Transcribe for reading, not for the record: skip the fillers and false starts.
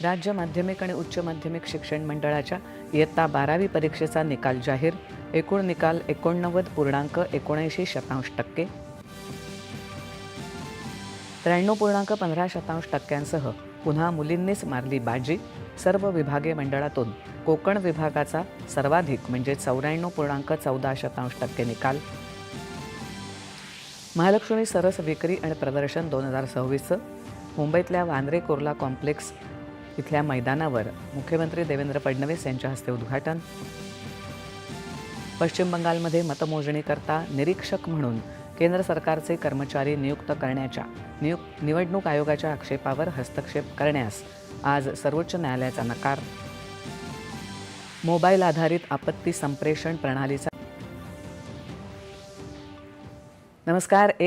राज्य माध्यमिक आणि उच्च माध्यमिक शिक्षण मंडळाच्या इयत्ता 12वी परीक्षेचा निकाल जाहीर. एकूण निकाल 89.79% 93.15% पुन्हा मुलींनीच मारली बाजी. सर्व विभागीय मंडळातून कोकण विभागाचा सर्वाधिक म्हणजे 94.14% निकाल. महालक्ष्मी सरस विक्री आणि प्रदर्शन 2026 मुंबईतल्या वांद्रे कुर्ला कॉम्प्लेक्स इथल्या मैदानावर मुख्यमंत्री देवेंद्र फडणवीस यांच्या हस्ते उद्घाटन. पश्चिम बंगालमध्ये मतमोजणीकरता निरीक्षक म्हणून केंद्र सरकारचे कर्मचारी नियुक्त करण्याच्या निवडणूक आयोगाच्या आक्षेपावर हस्तक्षेप करण्यास आज सर्वोच्च न्यायालयाचा नकार. मोबाईल आधारित आपत्ती संप्रेषण प्रणालीचा नमस्कार.